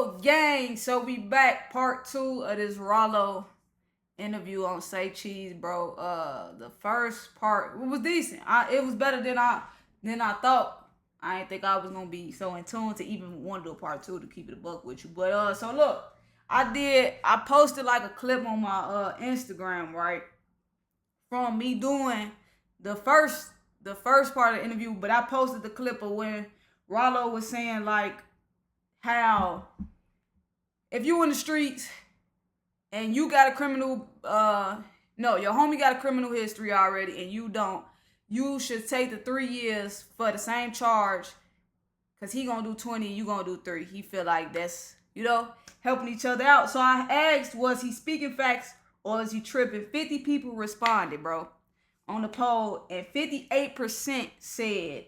Yo, gang, so we back, part 2 of this Ralo interview on Say Cheese, bro. The first part, it was decent. It was better than I thought. I didn't think I was gonna be so in tune to even want to do a part 2 to keep it a buck with you. But so look, I posted like a clip on my Instagram, right? From me doing the first part of the interview, but I posted the clip of when Ralo was saying like how if you in the streets and you got a criminal, your homie got a criminal history already and you don't, you should take the 3 years for the same charge, cause he gonna do 20, you gonna do 3. He feel like that's, helping each other out. So I asked, was he speaking facts or is he tripping? 50 people responded, bro, on the poll, and 58% said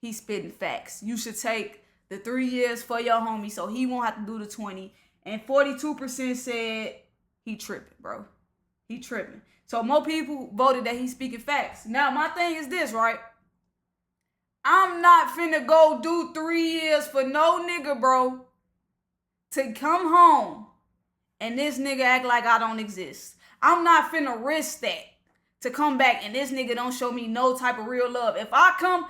he's spitting facts. You should take the 3 years for your homie so he won't have to do the 20. And 42% said he tripping, bro. He tripping. So more people voted that he's speaking facts. Now, my thing is this, right? I'm not finna go do 3 years for no nigga, bro, to come home and this nigga act like I don't exist. I'm not finna risk that to come back and this nigga don't show me no type of real love. If I come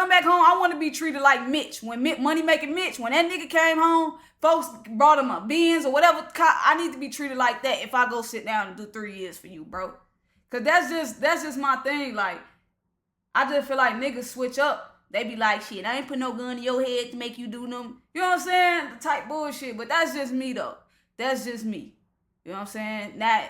back home, I want to be treated like Mitch. When Money Making Mitch, when that nigga came home, folks brought him a Benz or whatever. I need to be treated like that if I go sit down and do 3 years for you, bro. Cause that's just my thing. Like, I just feel like niggas switch up. They be like, shit, I ain't put no gun in your head to make you do them. You know what I'm saying? The type bullshit. But that's just me though. That's just me. You know what I'm saying? Now,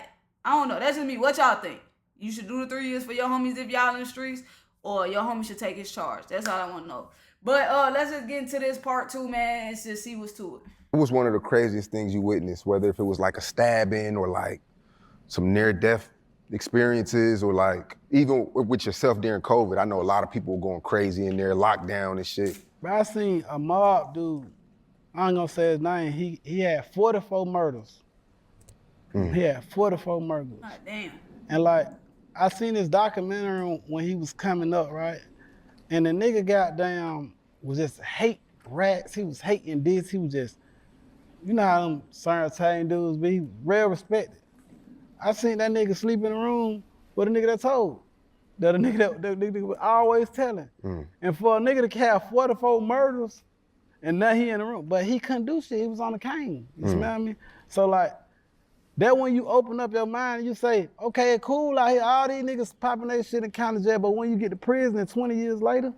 I don't know. That's just me. What y'all think? You should do the 3 years for your homies if y'all in the streets, or your homie should take his charge. That's all I want to know. But let's just get into this part 2, man, and just see what's to it. What was one of the craziest things you witnessed, whether if it was like a stabbing or like some near-death experiences, or like even with yourself during COVID? I know a lot of people were going crazy in there, lockdown and shit. I seen a mob dude, I ain't gonna say his name, he had 44 murders. He had 44 murders. God damn. And like, I seen this documentary when he was coming up, right? And the nigga goddamn was just hate rats. He was hating this. He was just, you know how them certain dudes be, real respected. I seen that nigga sleep in a room with a nigga that told. That a nigga that nigga was always telling. And for a nigga to have 44 murders and now he in the room, but he couldn't do shit. He was on the cane. You smell me? So like, that when you open up your mind and you say, okay, cool out here, all these niggas popping their shit in county jail, but when you get to prison and 20 years later,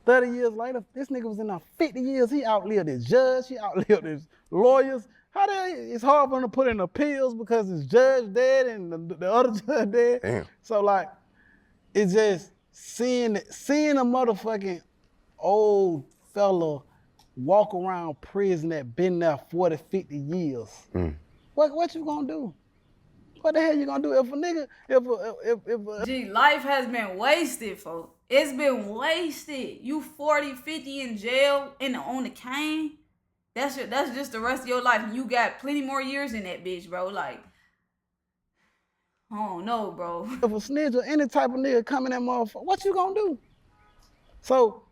30 years later, this nigga was in there 50 years, he outlived his judge, he outlived his lawyers. It's hard for him to put in appeals because his judge dead and the other judge dead. Damn. So like, it's just seeing a motherfucking old fella walk around prison that been there 40, 50 years. What you gonna do? What the hell you gonna do if a nigga, Gee, life has been wasted, folks. It's been wasted. You 40, 50 in jail on the cane. That's just the rest of your life. And you got plenty more years in that bitch, bro. Like, I don't know, bro. If a snitch or any type of nigga come in that motherfucker, what you gonna do? So,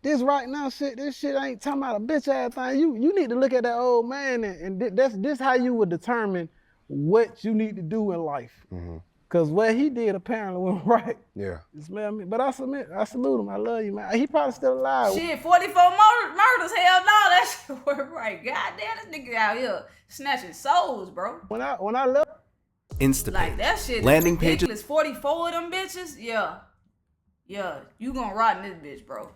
this right now shit, this shit ain't talking about a bitch ass thing. You need to look at that old man and this how you would determine what you need to do in life. Cause what he did apparently went right. Yeah. You smell me? But I salute him. I love you, man. He probably still alive. Shit, 44 murders, hell no, that shit work right. God damn, this nigga out here snatching souls, bro. When I left, Instapay. Like, that shit Landing is ridiculous. 44 of them bitches? Yeah, you gonna rot in this bitch, bro.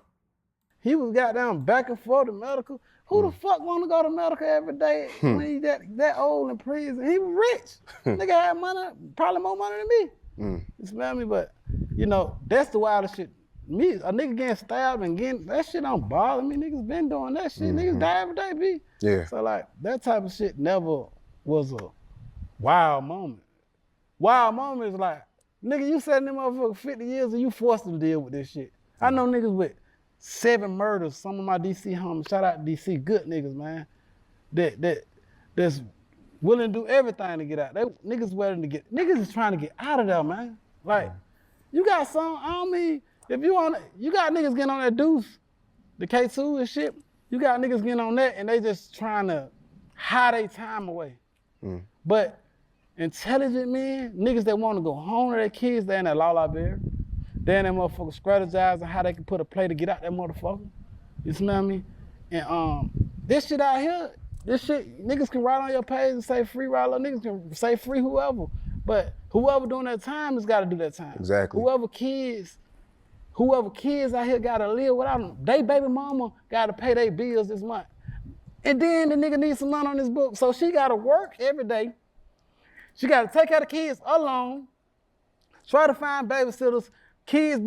he was goddamn back and forth to medical. Who the fuck want to go to medical every day when he that old in prison? He was rich. Nigga had money, probably more money than me. You smell me? But, you know, that's the wildest shit. Me, a nigga getting stabbed and getting, that shit don't bother me. Niggas been doing that shit. Niggas die every day, B. Yeah. So, like, that type of shit never was a wild moment. Wild moment is like, nigga, you sat in them motherfucker 50 years and you forced them to deal with this shit. I know niggas with 7 murders, some of my DC homies, shout out to DC, good niggas, man, that's willing to do everything to get out. Niggas is trying to get out of there, man. Like, you got some, I don't mean, if you got niggas getting on that deuce, the K2 and shit, You got niggas getting on that and they just trying to hide their time away. But intelligent men, niggas that want to go home to their kids, they in that la bear. They in that motherfucker strategizing how they can put a play to get out that motherfucker. You smell me? And this shit out here, this shit, niggas can write on your page and say free Ralo, niggas can say free whoever. But whoever doing that time has got to do that time. Exactly. Whoever kids out here got to live without them, they baby mama got to pay their bills this month. And then the nigga needs some money on his book. So she got to work every day. She got to take care of the kids alone, try to find babysitters, kids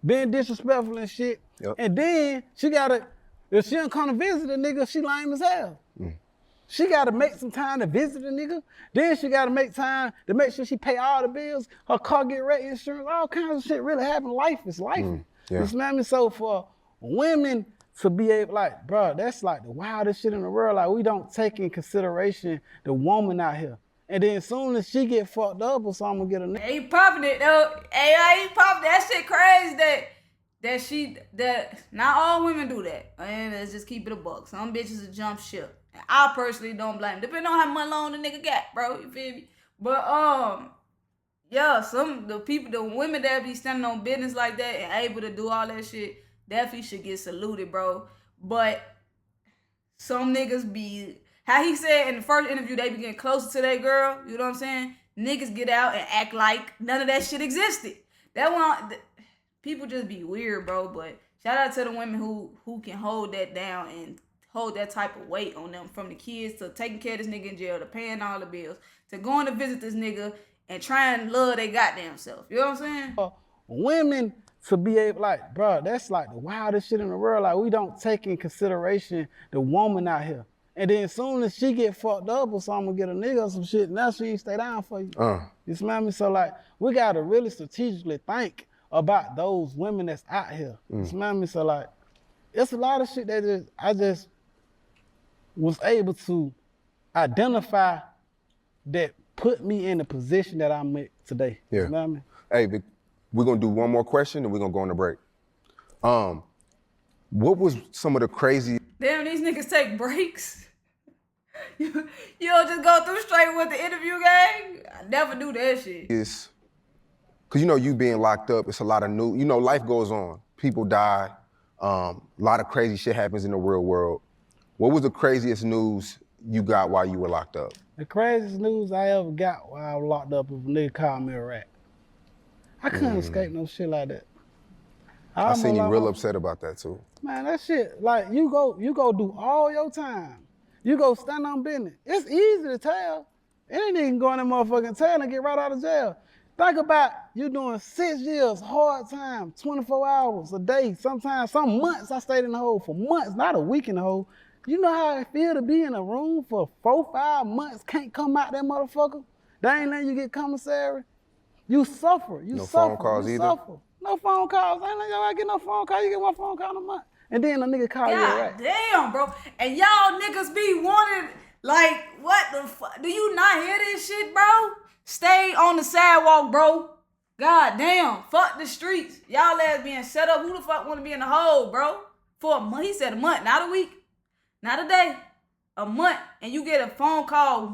being disrespectful and shit. Yep. And then she got to, if she don't come to visit a nigga, she lame as hell. She got to make some time to visit a nigga. Then she got to make time to make sure she pay all the bills, her car get rent insurance, all kinds of shit really happen. Life is life. Yeah. You smell me? So for women to be able, like, bro, that's like the wildest shit in the world. Like, we don't take in consideration the woman out here. And then as soon as she get fucked up or something, I'm gonna get a nigga. Hey, you popping it though. Hey, I ain't popping that shit crazy that not all women do that. And let's just keep it a buck. Some bitches will jump ship. And I personally don't blame them. Depending on how much loan the nigga got, bro. You feel me? But yeah, the women that be standing on business like that and able to do all that shit, definitely should get saluted, bro. But some niggas be, how he said in the first interview, they be getting closer to that girl. You know what I'm saying? Niggas get out and act like none of that shit existed. That one, people just be weird, bro. But shout out to the women who can hold that down and hold that type of weight on them, from the kids to taking care of this nigga in jail to paying all the bills to going to visit this nigga and trying to love their goddamn self. You know what I'm saying? Women to be able, like, bro, that's like the wildest shit in the world. Like, we don't take in consideration the woman out here. And then as soon as she get fucked up or something, get a nigga or some shit, now she ain't stay down for you. You smell me? So like, we gotta really strategically think about those women that's out here. You smell me? So like, it's a lot of shit that I just was able to identify that put me in the position that I'm in today. Yeah. You smell me? Hey, Vic, we're gonna do one more question and we're gonna go on a break. What was some of the crazy? Damn, these niggas take breaks. You don't just go through straight with the interview game? I never do that shit. Is, cause you know you being locked up, it's a lot of new, you know, life goes on. People die, a lot of crazy shit happens in the real world. What was the craziest news you got while you were locked up? The craziest news I ever got while I was locked up was a nigga called me a rat. I couldn't escape no shit like that. I seen you real upset about that too. Man, that shit, like, you go do all your time. You go stand on business. It's easy to tell. Any nigga can go in that motherfucking tail and get right out of jail. Think about you doing 6 years, hard time, 24 hours a day. Sometimes, some months I stayed in the hole for months, not a week in the hole. You know how it feel to be in a room for 4, 5 months, can't come out that motherfucker? They ain't letting you get commissary. You suffer, you no suffer, phone calls you either? suffer. No phone calls, ain't letting y'all get no phone call, you get 1 phone call a month. And then a nigga call you a God rat. damn, bro. And y'all niggas be wanting, like, what the fuck? Do you not hear this shit, bro? Stay on the sidewalk, bro. God damn. Fuck the streets. Y'all ass being set up. Who the fuck want to be in the hole, bro? For a month. He said a month, not a week. Not a day. A month. And you get a phone call,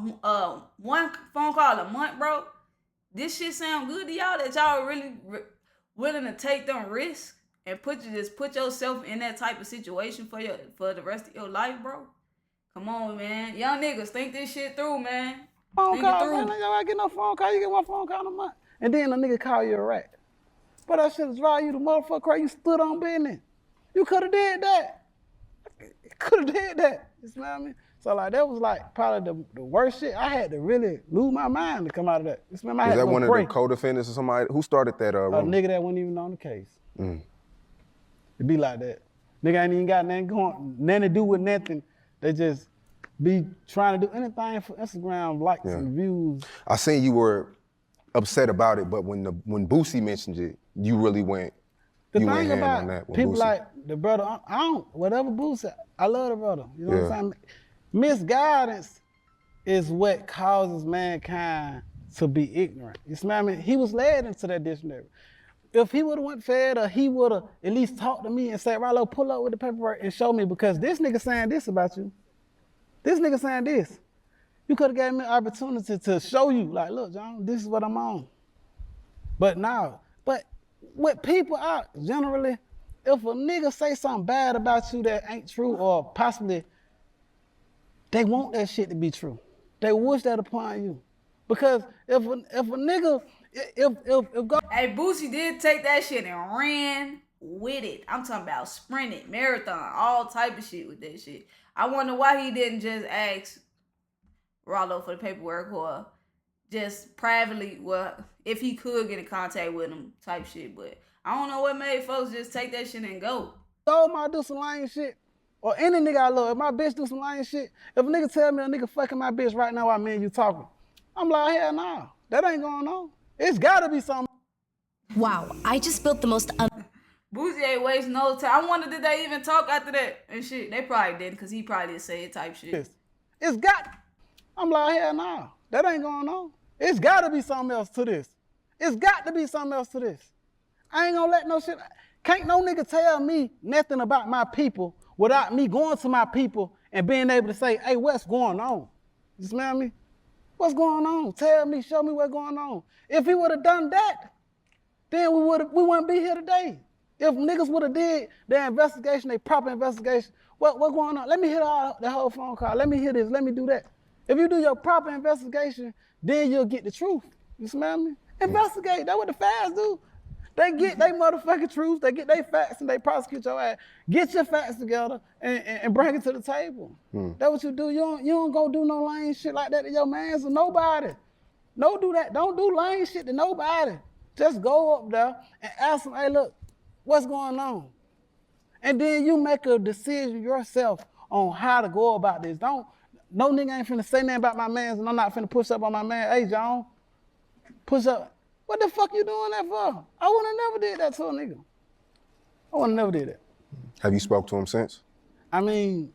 1 phone call a month, bro. This shit sound good to y'all that y'all really willing to take them risks and put yourself in that type of situation for the rest of your life, bro? Come on, man. Young niggas, think this shit through, man. Phone Think call, it through. man, y'all get no phone call, you get 1 phone call a month. And then a nigga call you a rat. But that shit drive you the motherfucker crazy. You stood on business. You could have did that. You could have did that. You smell me? So like that was like probably the worst shit. I had to really lose my mind to come out of that. You smell me? I Was had that to go one pray. of the co-defendants or somebody? Who started that A room? nigga that wasn't even on the case. It be like that. Nigga ain't even got nothing to do with nothing. They just be trying to do anything for Instagram likes and views. I seen you were upset about it, but when Boosie mentioned it, you really went The hand thing on about that. with people Boosie. like the brother, I don't, whatever Boosie, I love the brother. You know what I'm saying? Misguidance is what causes mankind to be ignorant. You smell me? He was led into that dictionary. if he would have went fed or he would have at least talked to me and said, Ralo, pull up with the paperwork and show me because this nigga saying this about you. This nigga saying this. You could have gave me an opportunity to show you, like, look, John, this is what I'm on. But now, but with people out, generally, if a nigga say something bad about you that ain't true or possibly they want that shit to be true. They wish that upon you. Because if a nigga, if go. Hey, Boosie did take that shit and ran with it. I'm talking about sprinted, marathon, all type of shit with that shit. I wonder why he didn't just ask Ralo for the paperwork or just privately, well, if he could get in contact with him type shit. But I don't know what made folks just take that shit and go. So might do some lame shit. Or any nigga I love, if my bitch do some lame shit, if a nigga tell me a nigga fucking my bitch right now while me and you talking, I'm like, hell nah, that ain't going on. It's gotta be something. Wow, I just built the most Boosie ain't wasting no time. I wonder did they even talk after that and shit. They probably didn't because he probably said type shit. It's got, I'm like, hell nah, that ain't going on. It's gotta be something else to this. It's got to be something else to this. I ain't gonna let no shit, can't no nigga tell me nothing about my people without me going to my people and being able to say, hey, what's going on? You smell me? What's going on? Tell me, show me what's going on. If he would have done that, then we wouldn't be here today. If niggas would have did their investigation, their proper investigation, what going on? Let me hear the whole phone call. Let me hear this. Let me do that. If you do your proper investigation, then you'll get the truth. You smell me? Investigate. That's what the feds do. They get their motherfucking truth, they get their facts, and they prosecute your ass. Get your facts together and bring it to the table. That's what you do. You don't go do no lame shit like that to your mans or nobody. Don't do that. Don't do lame shit to nobody. Just go up there and ask them, hey, look, what's going on? And then you make a decision yourself on how to go about this. No nigga ain't finna say nothing about my mans, and I'm not finna push up on my man. Hey, John, push up. What the fuck you doing that for? I would have never did that to a nigga. I would have never did that. Have you spoke to him since? I mean,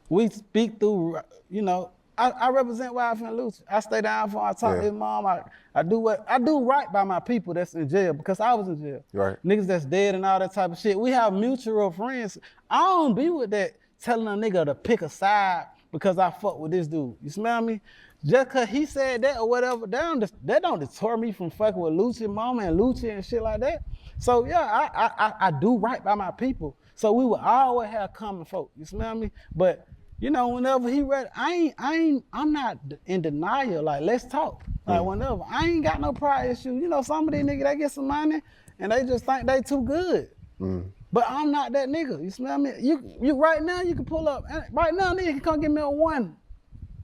we speak through, you know, I represent Wild and Lucci. I stay down for him, I talk to his mom. I do right by my people that's in jail because I was in jail. Right. Niggas that's dead and all that type of shit. We have mutual friends. I don't be with that telling a nigga to pick a side because I fuck with this dude. You smell me? Just cause he said that or whatever, that don't deter me from fucking with Lucci mama and Lucci and shit like that. So yeah, I do right by my people. So we will always have common folk. You smell me? But you know, whenever he read, I'm not in denial. Like, let's talk. Like whenever, I ain't got no pride issue. You know, some of these niggas they get some money and they just think they too good. But I'm not that nigga. You smell me? You right now you can pull up. Right now, nigga can come give me a 1.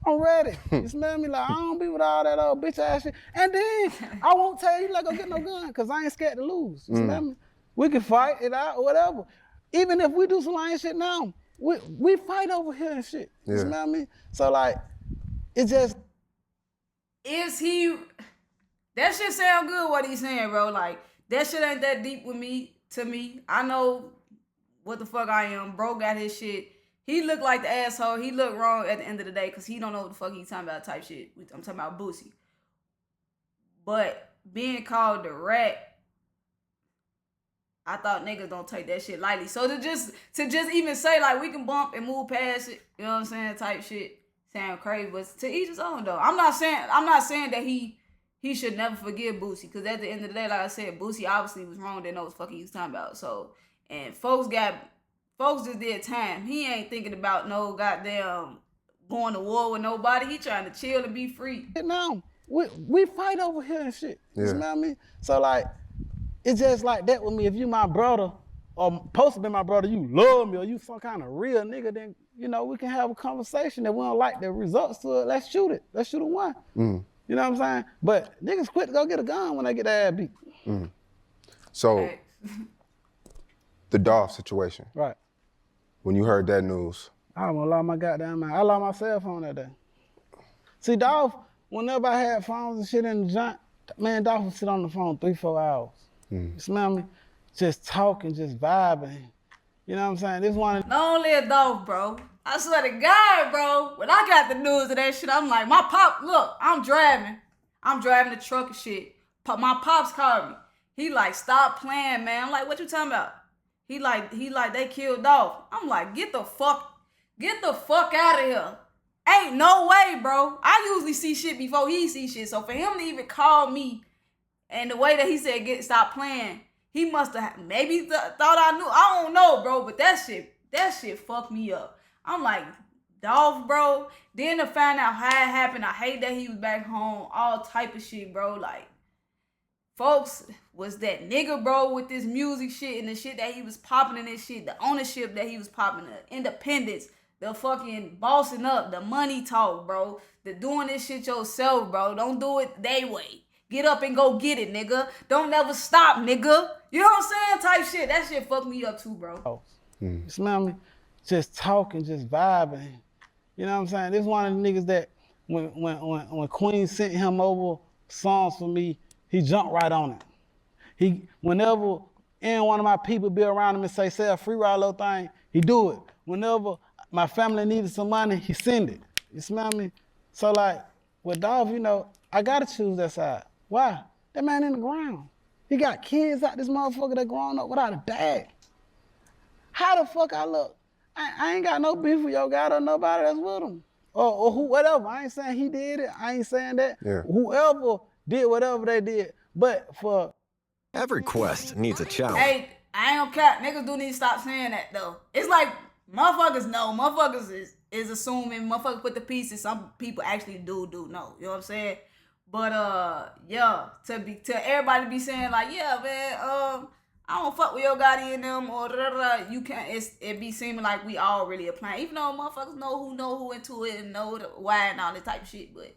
I'm ready. You smell me? Like, I don't be with all that old bitch ass shit. And then I won't tell you like go get no gun because I ain't scared to lose. You smell me? We can fight it out or whatever. Even if we do some lying shit now, we fight over here and shit. You smell me? So like, it just. Is he, that shit sound good what he's saying, bro. Like, that shit ain't that deep with me, to me. I know what the fuck I am. Bro got his shit. He looked like the asshole. He looked wrong at the end of the day because he don't know what the fuck he's talking about type shit. I'm talking about Boosie. But being called the rat, I thought niggas don't take that shit lightly. So to just even say like we can bump and move past it, you know what I'm saying, type shit, sound crazy. But to each his own though. I'm not saying that he should never forgive Boosie because at the end of the day, like I said, Boosie obviously was wrong. They know what the fuck he was talking about. So and folks just did time. He ain't thinking about no goddamn going to war with nobody. He trying to chill and be free. Now, we fight over here and shit. You know what I mean? So like, it's just like that with me. If you my brother, or supposed to be my brother, you love me, or you some kind of real nigga, then, you know, we can have a conversation. If we don't like the results to it, let's shoot it. Let's shoot a 1. You know what I'm saying? But niggas quit to go get a gun when they get their ass beat. So, the Dolphs situation. Right. When you heard that news. I almost lost my goddamn mind. I lost my cell phone that day. See, Dolph, whenever I had phones and shit in the joint, man, Dolph would sit on the phone 3-4 hours. You smell me? Just talking, just vibing. You know what I'm saying? This one. Not only a Dolph, bro. I swear to God, bro. When I got the news of that shit, I'm like, my pop, look, I'm driving the truck and shit. My pops called me. He like, stop playing, man. I'm like, what you talking about? He like, they killed Dolph. I'm like, get the fuck out of here. Ain't no way, bro. I usually see shit before he see shit. So for him to even call me and the way that he said, stop playing, he must have maybe thought I knew. I don't know, bro. But that shit fucked me up. I'm like, Dolph, bro. Then to find out how it happened, I hate that he was back home. All type of shit, bro. Like, folks was that nigga, bro, with this music shit and the shit that he was popping in this shit, the ownership that he was popping, the independence, the fucking bossing up, the money talk, bro, the doing this shit yourself, bro. Don't do it they way. Get up and go get it, nigga. Don't never stop, nigga. You know what I'm saying? Type shit. That shit fucked me up too, bro. You smell me? Just talking, just vibing. You know what I'm saying? This is one of the niggas that when Queen sent him over songs for me, he jumped right on it. Whenever any one of my people be around him and say a free Ralo thing, he do it. Whenever my family needed some money, he send it. You smell me? So like with Dolph, you know, I gotta choose that side. Why? That man in the ground. He got kids out this motherfucker that growing up without a dad. How the fuck I look? I ain't got no beef with your guy or nobody that's with him. Or who, whatever. I ain't saying he did it. I ain't saying that. Yeah. Whoever did whatever they did. But for Every quest needs a challenge. Hey, I ain't gonna cap. Niggas do need to stop saying that though. It's like motherfuckers know. Motherfuckers is assuming. Motherfuckers put the pieces. Some people actually do know. You know what I'm saying? But yeah, to everybody be saying like, yeah, man, I don't fuck with your Gotti and them or you can't. It be seeming like we all really applying, even though motherfuckers know who into it and know why and all that type of shit. But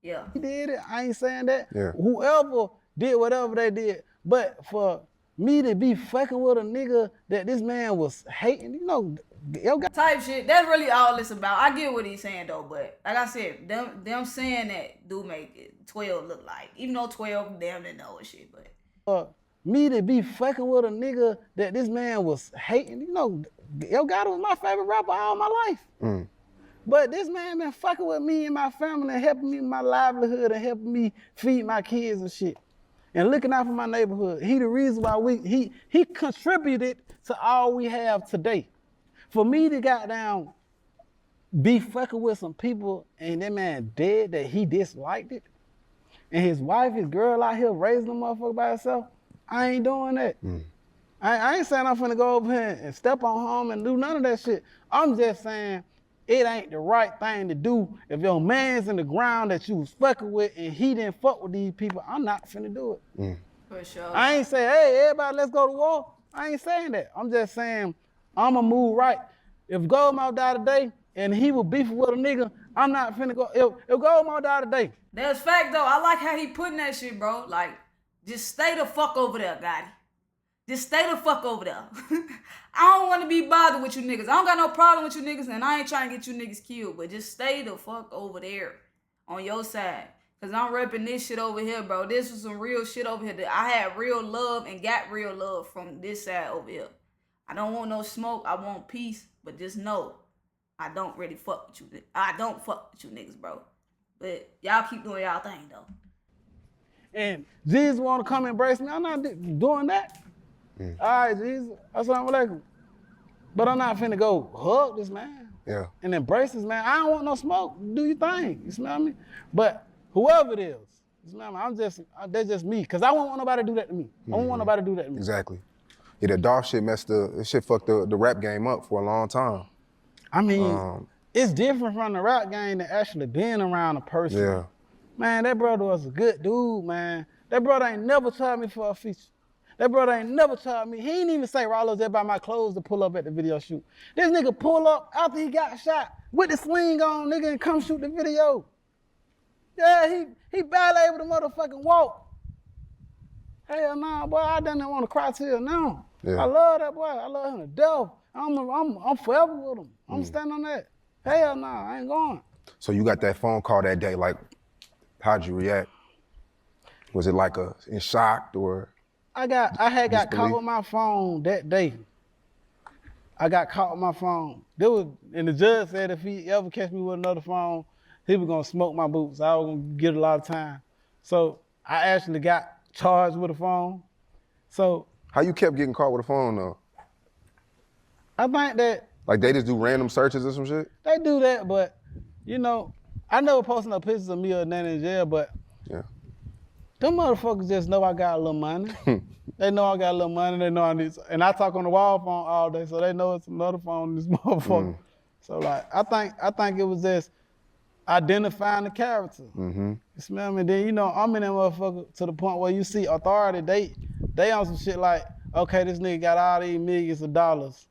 yeah, he did it. I ain't saying that. Yeah. Whoever did whatever they did. But for me to be fucking with a nigga that this man was hating, you know, yo got type shit. That's really all it's about. I get what he's saying though, but like I said, them saying that do make it 12 look like, even though 12 damn didn't know and shit. But me to be fucking with a nigga that this man was hating, you know, Yo Gotti was my favorite rapper all my life. But this man been fucking with me and my family and helping me with my livelihood and helping me feed my kids and shit. And looking out for my neighborhood. He the reason why he contributed to all we have today. For me to goddamn be fucking with some people and that man dead that he disliked it, and his wife, his girl out here raising the motherfucker by herself, I ain't doing that. I ain't saying I'm finna go over here and step on home and do none of that shit. I'm just saying it ain't the right thing to do. If your man's in the ground that you was fucking with and he didn't fuck with these people, I'm not finna do it. for sure. I ain't saying, hey, everybody, let's go to war. I ain't saying that. I'm just saying I'ma move right. If Goldmouth died today and he was beefing with a nigga, I'm not finna go. If Goldmouth died today. That's fact though. I like how he putting that shit, bro. Like, just stay the fuck over there, Gotti. Just stay the fuck over there. I don't want to be bothered with you niggas. I don't got no problem with you niggas, and I ain't trying to get you niggas killed, but just stay the fuck over there on your side. Because I'm repping this shit over here, bro. This was some real shit over here. I had real love and got real love from this side over here. I don't want no smoke. I want peace, but just know I don't really fuck with you. I don't fuck with you niggas, bro. But y'all keep doing y'all thing, though. And Jesus want to come embrace me. I'm not doing that. All right, Jesus, assalamu alaikum. But I'm not finna go hug this man and embrace this man. I don't want no smoke. Do your thing. You smell me? But whoever it is, you smell me? That's just me. Because I won't want nobody to do that to me. I won't want nobody to do that to me. Exactly. Yeah, the Dolph shit fucked the rap game up for a long time. I mean, it's different from the rap game than actually being around a person. Yeah. Man, that brother was a good dude, man. That brother ain't never charged me for a feature. That brother ain't never charged me. He ain't even say, Ralo, just buy my clothes to pull up at the video shoot. This nigga pull up after he got shot with the sling on, nigga, and come shoot the video. Yeah, he barely able to motherfucking walk. Hell nah, boy, I done want to cry tears now. Yeah. I love that boy. I love him to death. I'm forever with him. I'm standing on that. Hell nah, I ain't going. So you got that phone call that day, like, how'd you react? Was it like in shock or? I had got caught disbelief? with my phone that day. I got caught with my phone. And the judge said if he ever catch me with another phone, he was gonna smoke my boots. I was gonna get a lot of time. So I actually got charged with a phone. So How you kept getting caught with a phone though? I think that Like they just do random searches or some shit? they do that, but you know, I never posted no pictures of me or nothing in jail, but Yeah. them motherfuckers just know I got a little money. They know I got a little money, they know I need, and I talk on the wall phone all day, so they know it's another phone in this motherfucker. So like, I think it was just identifying the character. You smell me? Then you know, I'm in that motherfucker to the point where you see authority, they on some shit like, okay, this nigga got all these millions of dollars.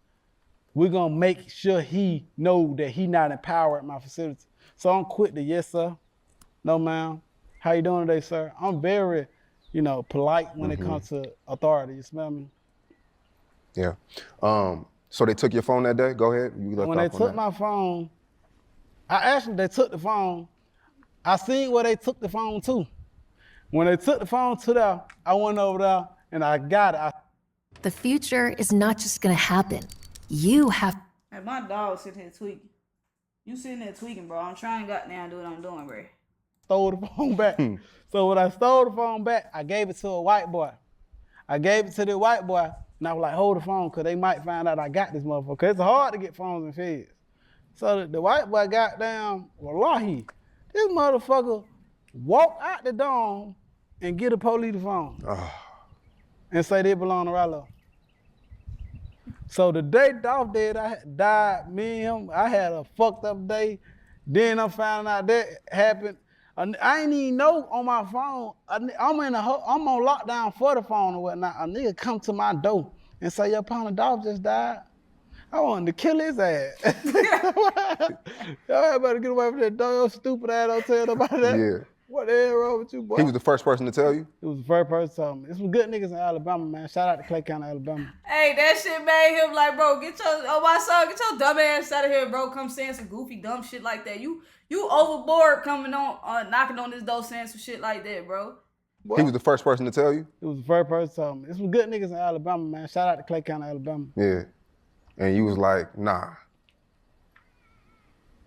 We're gonna make sure he know that he not in power at my facility. So I'm quick to, yes sir, no ma'am, how you doing today, sir? I'm very, you know, polite when it comes to authority, you smell me? Yeah. So they took your phone that day? Go ahead. You left When they off on took that. my phone, I asked them, they took the phone. I seen where they took the phone to. When they took the phone to there, I went over there and I got it. The future is not just gonna happen. You have. Hey, my dog sitting here tweaking. You sitting there tweaking, bro. I'm trying to goddamn do what I'm doing, bro. Stole the phone back. So when I stole the phone back, I gave it to a white boy. I gave it to the white boy, and I was like, hold the phone, because they might find out I got this motherfucker. 'Cause it's hard to get phones in feds. So the white boy got down, wallahi, this motherfucker walk out the dome and get a police the phone. And say they belong to Ralo. So the day Dolph died, me and him, I had a fucked up day. Then I'm finding out that happened. I ain't even know on my phone. I'm on lockdown for the phone or whatnot. A nigga come to my door and say, your partner Dolph just died. I wanted to kill his ass. Y'all better get away from that door. Your stupid ass don't tell nobody that. Yeah. What the hell wrong with you, boy? He was the first person to tell you? It was the first person to tell me. It's some good niggas in Alabama, man. Shout out to Clay County, Alabama. Hey, that shit made him like, bro, get your dumb ass out of here, bro. Come saying some goofy, dumb shit like that. You overboard coming on, knocking on this door saying some shit like that, bro. Boy. He was the first person to tell you? It was the first person to tell me. It's some good niggas in Alabama, man. Shout out to Clay County, Alabama. Yeah. And you was like, nah.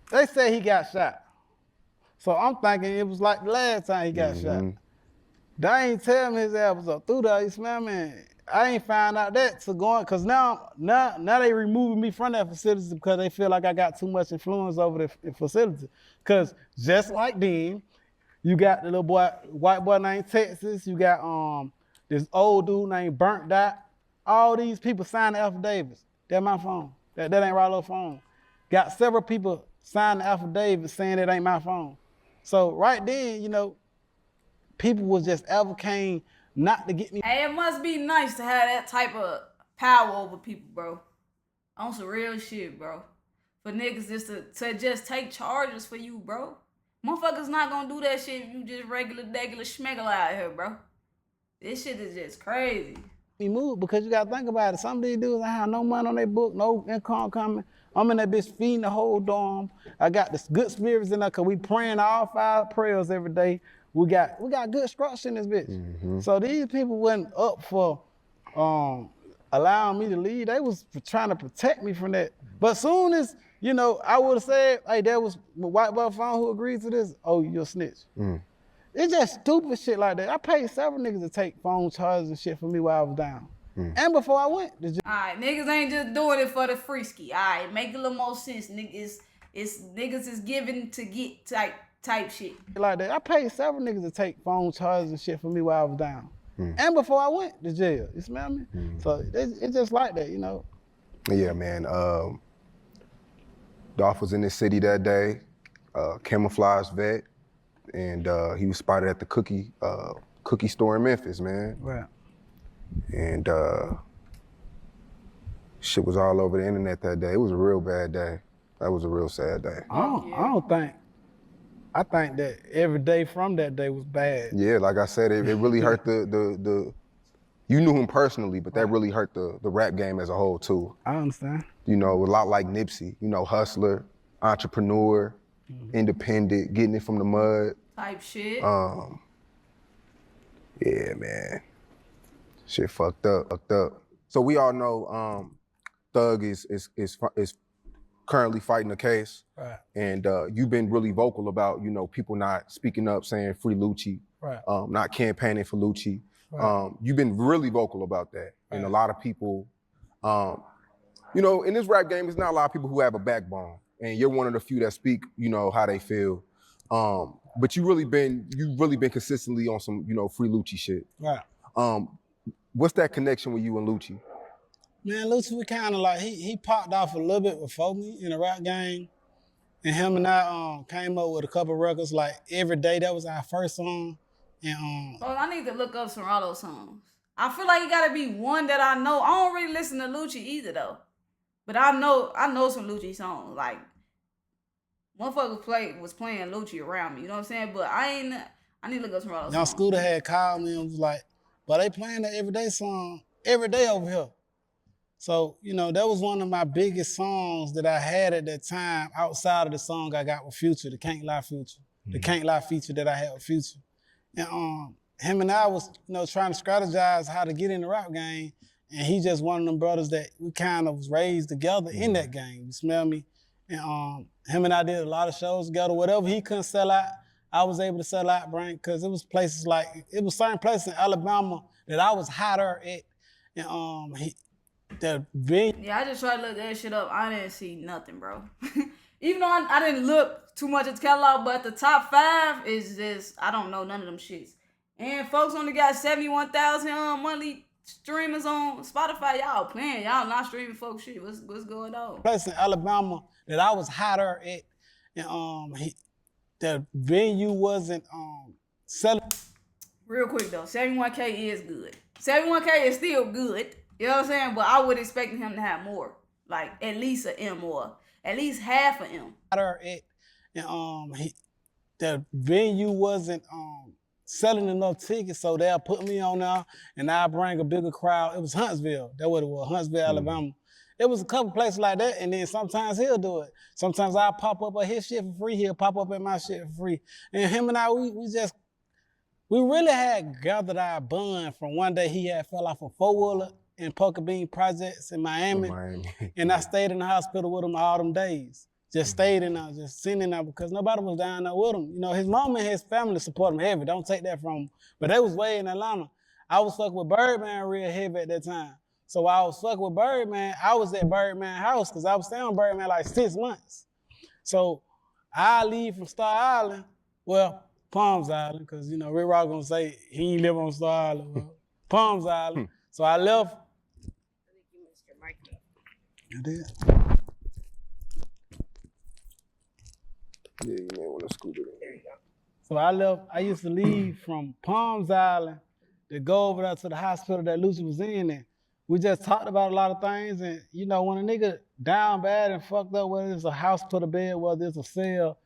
They say he got shot. So I'm thinking it was like the last time he got shot. They ain't tell me his ass was up through there, you smell me? I ain't found out that to going, cause now they removing me from that facility because they feel like I got too much influence over the facility. Cause just like then, you got the little boy, white boy named Texas, you got this old dude named Burnt Dot. All these people signed the affidavits. That's my phone. That ain't Ralo's phone. Got several people signed the affidavit saying it ain't my phone. So right then, you know, people was just advocating not to get me. Hey, it must be nice to have that type of power over people, bro. On some real shit, bro. For niggas just to just take charges for you, bro. Motherfuckers not gonna do that shit if you just regular schmeggle out here, bro. This shit is just crazy. Me move because you gotta think about it. Some of these dudes I have no money on their book, no income coming. I'm in that bitch feeding the whole dorm. I got this good spirits in there cause we praying all 5 prayers every day. We got good structure in this bitch. So these people wasn't up for allowing me to leave. They was trying to protect me from that. But soon as, you know, I would have said, hey, there was a white boy phone who agreed to this. Oh, you're a snitch. It's just stupid shit like that. I paid several niggas to take phone charges and shit for me while I was down. And before I went. Alright, niggas ain't just doing it for the frisky. Alright, make a little more sense. Niggas is giving to get type shit. Like that. I paid several niggas to take phone charges and shit for me while I was down. And before I went to jail. You smell me? So it's just like that, you know. Yeah, man. Dolph was in this city that day, camouflage vet, and he was spotted at the cookie store in Memphis, man. Right. And shit was all over the internet that day. It was a real bad day. That was a real sad day. I think that every day from that day was bad. Yeah, like I said, it really hurt the you knew him personally, but that really hurt the rap game as a whole too. I understand. You know, a lot like Nipsey, you know, hustler, entrepreneur, independent, getting it from the mud. Type shit. Yeah, man. Shit fucked up. So we all know Thug is currently fighting a case. Right. And you've been really vocal about, you know, people not speaking up, saying free Lucci, Right. not campaigning for Lucci. Right. You've been really vocal about that. And a Right. lot of people, you know, in this rap game, there's not a lot of people who have a backbone. And you're one of the few that speak, you know, how they feel. But you've really been consistently on some, you know, free Lucci shit. Right. What's that connection with you and Lucci? Man, Lucci, we kind of like, he popped off a little bit before me in the rap game. And him and I came up with a couple records, like Every Day, that was our first song. And Bro, I need to look up some Ralo songs. I feel like it gotta be one that I know. I don't really listen to Lucci either though. But I know some Lucci songs. Like, motherfuckers was playing Lucci around me, you know what I'm saying? But I need to look up some Ralo songs. Young Scooter had called me and was like, but they playing the Everyday song every day over here. So, you know, that was one of my biggest songs that I had at that time outside of the song I got with Future, the Can't Lie Future, the Can't Lie feature that I had with Future. And him and I was, you know, trying to strategize how to get in the rap game. And he just one of them brothers that we kind of was raised together in that game, you smell me? And him and I did a lot of shows together. Whatever he couldn't sell out, I was able to sell out, Brian, because it was places like, it was certain places in Alabama that I was hotter at. And Yeah, I just tried to look that shit up. I didn't see nothing, bro. Even though I didn't look too much at the catalog, but the top 5 is just, I don't know none of them shits. And folks only got 71,000 monthly streamers on Spotify. Y'all playing, y'all not streaming folks shit. What's going on? Place in Alabama that I was hotter at, and the venue wasn't selling. Real quick though, 71K is good. 71K is still good. You know what I'm saying? But I would expect him to have more. Like at least an M or at least half an M. Hotter at, and the venue wasn't selling enough tickets, so they'll put me on there and I'll bring a bigger crowd. It was Huntsville. That's what it was, Huntsville, Alabama. It was a couple places like that, and then sometimes he'll do it. Sometimes I'll pop up at his shit for free, he'll pop up at my shit for free. And him and I, we really had gathered our bond from one day he had fell off a four-wheeler in Poker Bean Projects in Miami. And I stayed in the hospital with him all them days. Just stayed in there, just sitting in there because nobody was down there with him. You know, his mom and his family support him heavy. Don't take that from him. But they was way in Atlanta. I was fucking with Birdman real heavy at that time. So while I was fucking with Birdman, I was at Birdman house because I was staying on Birdman like 6 months. So I leave from Star Island, well, Palms Island, because, you know, Rick Ross gonna say he ain't live on Star Island. Well, Palms Island. So I left. I think you missed your mic. You did? Yeah, you may want to scoot it in. There you go. So I left, I used to leave from Palms Island to go over there to the hospital that Lucy was in, and we just talked about a lot of things. And you know, when a nigga down bad and fucked up, whether it's a house to the bed, whether it's a cell,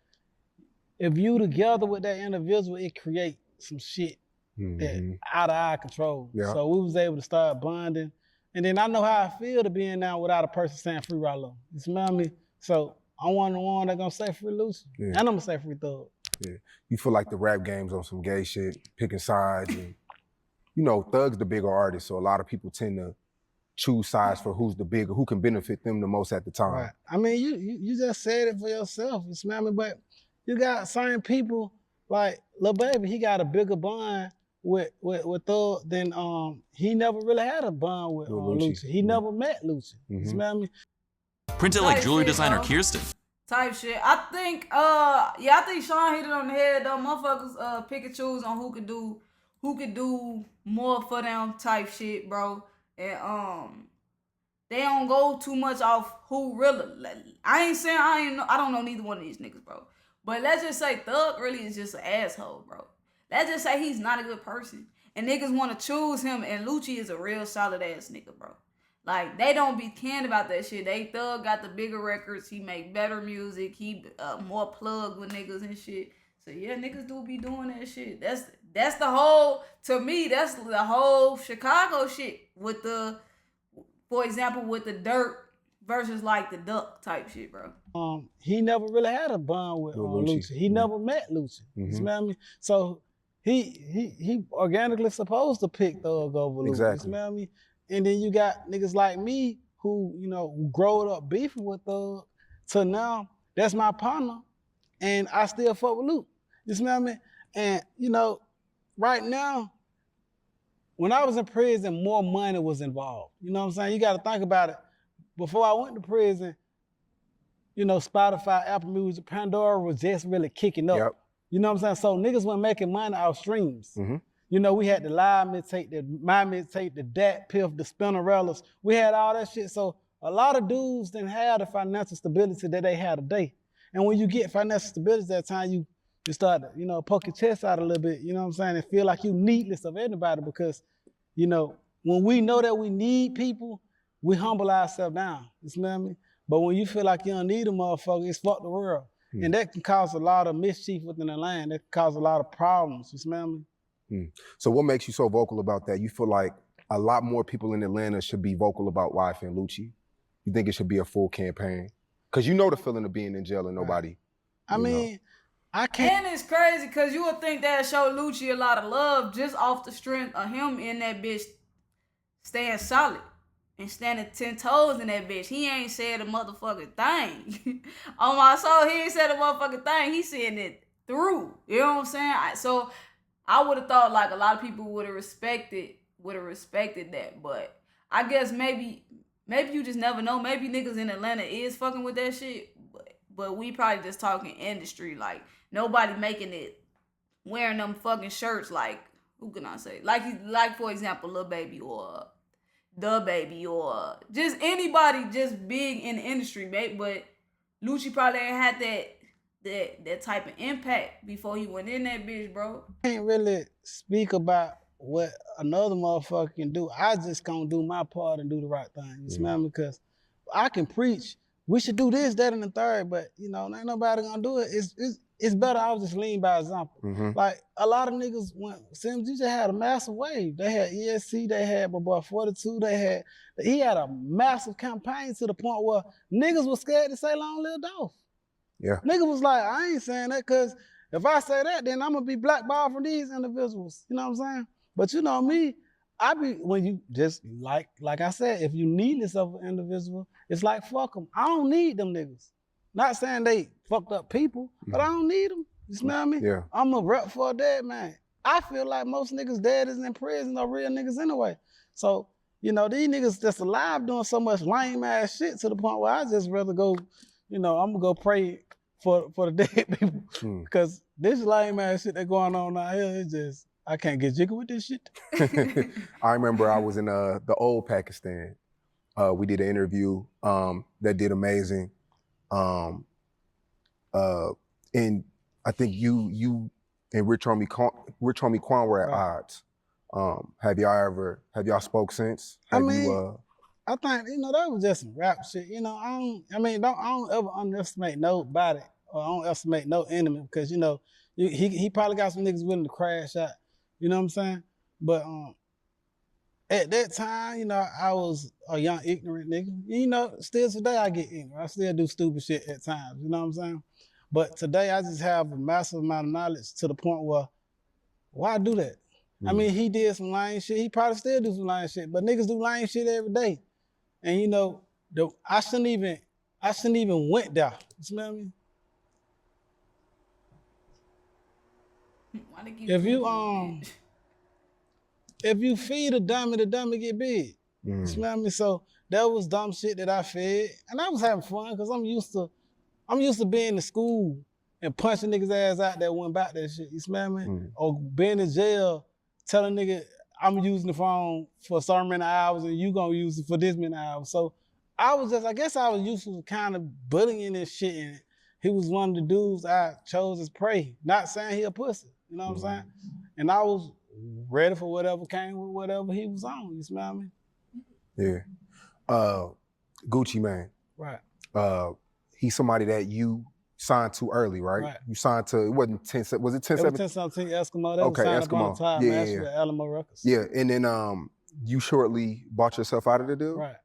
if you together with that individual, it creates some shit that out of our control. Yeah. So we was able to start bonding. And then I know how I feel to being down without a person saying free Ralo. You smell me? So I'm one of the ones that gonna say free Lucy. Yeah. And I'm gonna say free Thug. Yeah. You feel like the rap game's on some gay shit, picking sides, and you know, Thug's the bigger artist, so a lot of people tend to choose sides for who's the bigger, who can benefit them the most at the time. Right. I mean, you just said it for yourself, you smell me? But you got certain people, like Lil Baby, he got a bigger bond with Thug than he never really had a bond with Lucci. He never met Lucci. You smell me? Print it like Type jewelry shit, designer bro. Kirsten. Type shit. I think I think Sean hit it on the head though. Motherfuckers pick and choose on who could do more for them type shit, bro. And they don't go too much off who really. I ain't saying I don't know neither one of these niggas, bro. But let's just say Thug really is just an asshole, bro. Let's just say he's not a good person. And niggas want to choose him, and Lucci is a real solid ass nigga, bro. Like, they don't be caring about that shit. Thug got the bigger records. He make better music. He more plugged with niggas and shit. So yeah, niggas do be doing that shit. That's the whole, to me, that's the whole Chicago shit with the, for example, with the Dirt versus like the Duck type shit, bro. He never really had a bond with Lucci. He never met Lucci. You smell me? So he organically supposed to pick Thug over Lucci. Exactly. You smell me? And then you got niggas like me who, you know, growed up beefing with Thug. So now that's my partner, and I still fuck with Luke. You smell me? And you know, right now, when I was in prison, more money was involved. You know what I'm saying? You got to think about it. Before I went to prison, you know, Spotify, Apple Music, Pandora was just really kicking up. Yep. You know what I'm saying? So niggas weren't making money off streams. Mm-hmm. You know, we had the live mixtape, my mixtape, the Dat Piff, the Spinnerellas. We had all that shit. So a lot of dudes didn't have the financial stability that they have today. And when you get financial stability at that time, you start to, you know, poke your chest out a little bit, you know what I'm saying, and feel like you needless of anybody because, you know, when we know that we need people, we humble ourselves down, you smell me? But when you feel like you don't need a motherfucker, it's fuck the world. And that can cause a lot of mischief within the land. That can cause a lot of problems, you smell me? So what makes you so vocal about that? You feel like a lot more people in Atlanta should be vocal about YF and Lucci? You think it should be a full campaign? Because you know the feeling of being in jail and nobody. I mean, I can't. And it's crazy because you would think that show Lucci a lot of love just off the strength of him in that bitch staying solid and standing 10 toes in that bitch. He ain't said a motherfucking thing. On my soul, he ain't said a motherfucking thing. He said it through. You know what I'm saying? So I would have thought like a lot of people would have respected that. But I guess maybe you just never know. Maybe niggas in Atlanta is fucking with that shit. But we probably just talking industry. Like nobody making it wearing them fucking shirts like, who can I say? Like for example, Lil Baby or The Baby or just anybody just big in the industry, mate. But Lucci probably ain't had that type of impact before he went in that bitch, bro. I can't really speak about what another motherfucker can do. I just gonna do my part and do the right thing. You smell me? Because I can preach, we should do this, that, and the third, but you know, ain't nobody gonna do it. It's better I was just leading by example. Like a lot of niggas Sims, you just had a massive wave. They had ESC, they had my boy 42, he had a massive campaign to the point where niggas was scared to say Long Live Dolph. Yeah. Niggas was like, I ain't saying that because if I say that, then I'm gonna be blackballed from these individuals. You know what I'm saying? But you know me, when you just, like I said, if you need this of an individual, it's like, fuck them. I don't need them niggas. Not saying they fucked up people, but I don't need them. You smell me? Yeah. I'm a rep for a dead man. I feel like most niggas dead is in prison are real niggas anyway. So, you know, these niggas that's alive doing so much lame ass shit to the point where I just rather go, you know, I'm gonna go pray for the dead people. Because this lame ass shit that going on out here, it's just, I can't get jiggy with this shit. I remember I was in the old Pakistan. We did an interview that did amazing. And I think you and Rich Homie Quan were at odds. Have y'all spoke since? I think, you know, that was just some rap shit. You know, I don't ever underestimate nobody or I don't estimate no enemy because, you know, he probably got some niggas willing to crash out. You know what I'm saying? But at that time, you know, I was a young, ignorant nigga. You know, still today I get ignorant. I still do stupid shit at times, you know what I'm saying? But today I just have a massive amount of knowledge to the point where, why do that? I mean, he did some lame shit. He probably still do some lame shit, but niggas do lame shit every day. And you know, I shouldn't even went there. You smell me? If you feed a dummy, the dummy get big. You smell me? So that was dumb shit that I fed. And I was having fun because I'm used to being in school and punching niggas' ass out that went back that shit. You smell me? Or being in jail, telling nigga I'm using the phone for so many hours and you gonna use it for this many hours. So I guess I was used to kind of bullying and shit. And he was one of the dudes I chose as prey. Not saying he a pussy, you know what I'm saying? And I was ready for whatever came with whatever he was on, you smell me? Yeah. Gucci Mane. Right. He's somebody that you signed to early, right? Right. You signed to, it wasn't 10, was it 10, It was 1017 Eskimo. That was signed up on time, Nashville, Alamo Records. Yeah, and then you shortly bought yourself out of the deal? Right.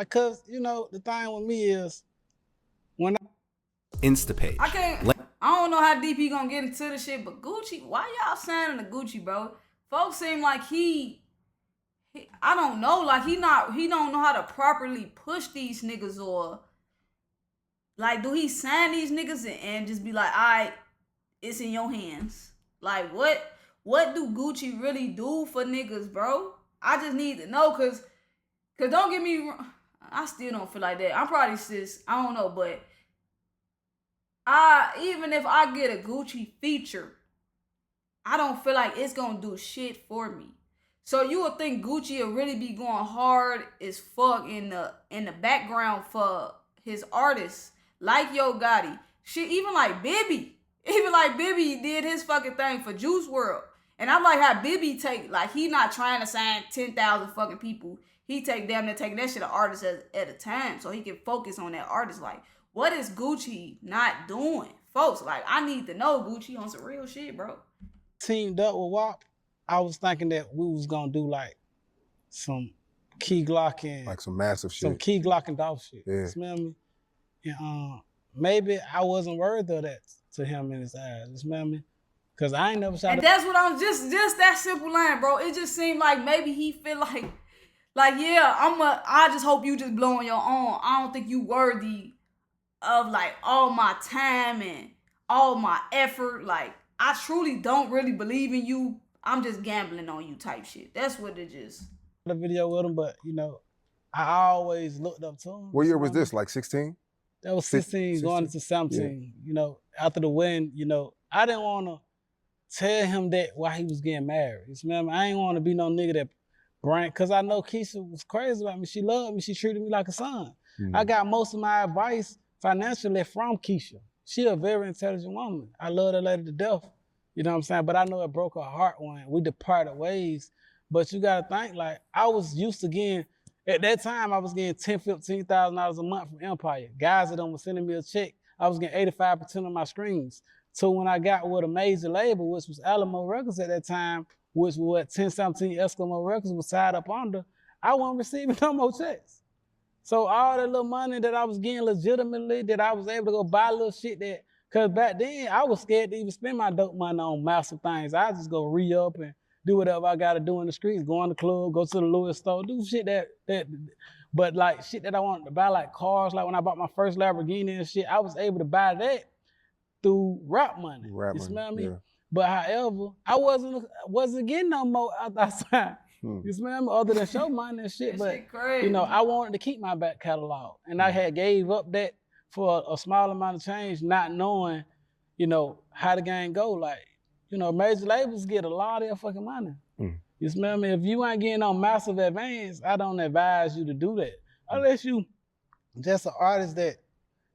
Cause, you know, the thing with me is, when Instapage. I don't know how deep he gonna get into the shit, but Gucci, why y'all signing to Gucci, bro? Folks seem like he I don't know, like he don't know how to properly push these niggas, or like, do he sign these niggas and just be like, all right, it's in your hands? Like, what what do Gucci really do for niggas, bro? I just need to know, cause don't get me wrong, I still don't feel like that. I'm probably sis, I don't know, but even if I get a Gucci feature, I don't feel like it's gonna do shit for me. So you would think Gucci will really be going hard as fuck in the background for his artists like Yo Gotti. Shit, even like Bibby. Even like Bibby did his fucking thing for Juice WRLD. And I like how Bibby take, like, he not trying to sign 10,000 fucking people. He take that shit an artist at a time so he can focus on that artist. Like, what is Gucci not doing? Folks, like, I need to know Gucci on some real shit, bro. Teamed up with WAP, I was thinking that we was gonna do like some Key Glock and Like some massive shit. some Key Glock and Dolph shit. Yeah. You smell me? And maybe I wasn't worthy of that to him in his eyes. You smell me? Cause I ain't never shot. And that's what I'm just that simple line, bro. It just seemed like maybe he feel like yeah, I just hope you just blowing your own. I don't think you worthy of like all my time and all my effort. Like, I truly don't really believe in you. I'm just gambling on you type shit. That's what it just. The video with him, but you know, I always looked up to him. What year was this? Like 16? That was 16 going into 17. Yeah. You know, after the win, you know, I didn't want to tell him that while he was getting married. You smell me? I ain't want to be no nigga that brand, because I know Keisha was crazy about me. She loved me. She treated me like a son. Mm-hmm. I got most of my advice financially from Keisha. She a very intelligent woman. I love that lady to death. You know what I'm saying? But I know it broke her heart when we departed ways. But you got to think, like, I was used to getting, at that time, I was getting $10,000, $15,000 a month from Empire. Guys that them was sending me a check. I was getting 85% of my streams. So when I got with a major label, which was Alamo Records at that time, which was what 1017 Eskimo Records was tied up under, I wasn't receiving no more checks. So all that little money that I was getting legitimately, that I was able to go buy little shit that, because back then I was scared to even spend my dope money on massive things. I just go re-up and do whatever I got to do in the streets, go in the club, go to the Louis store, do shit but like shit that I wanted to buy, like cars, like when I bought my first Lamborghini and shit, I was able to buy that through rap money. You smell me? Yeah. But however, I wasn't getting no more outside. You smell me? Other than show money and shit. But you know, I wanted to keep my back catalog. And I had gave up that for a small amount of change, not knowing, you know, how the game go. Like, you know, major labels get a lot of their fucking money. You smell me? If you ain't getting on massive advance, I don't advise you to do that. Unless you just an artist that,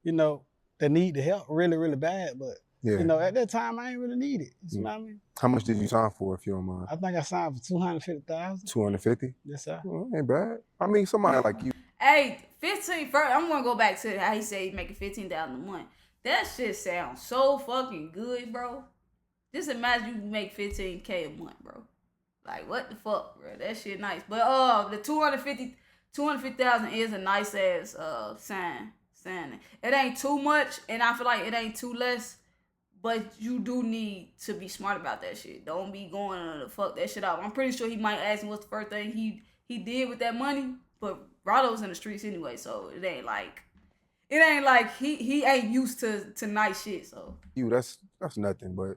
you know, that need the help really, really bad. But, you know, at that time, I ain't really need it. You smell me? How much did you sign for, if you don't mind? I think I signed for $250,000. 250? Yes, sir. Well, ain't bad. I mean, somebody like you. Hey, 15 first, I'm going to go back to how he said he's making $15,000 a month. That shit sounds so fucking good, bro. Just imagine you make $15K a month, bro. Like, what the fuck, bro? That shit nice. But the 250,000 is a nice ass sign. It ain't too much, and I feel like it ain't too less. But you do need to be smart about that shit. Don't be going to fuck that shit up. I'm pretty sure he might ask him what's the first thing he did with that money. But Ralo's in the streets anyway, so it ain't like he ain't used to nice shit. So that's nothing, but.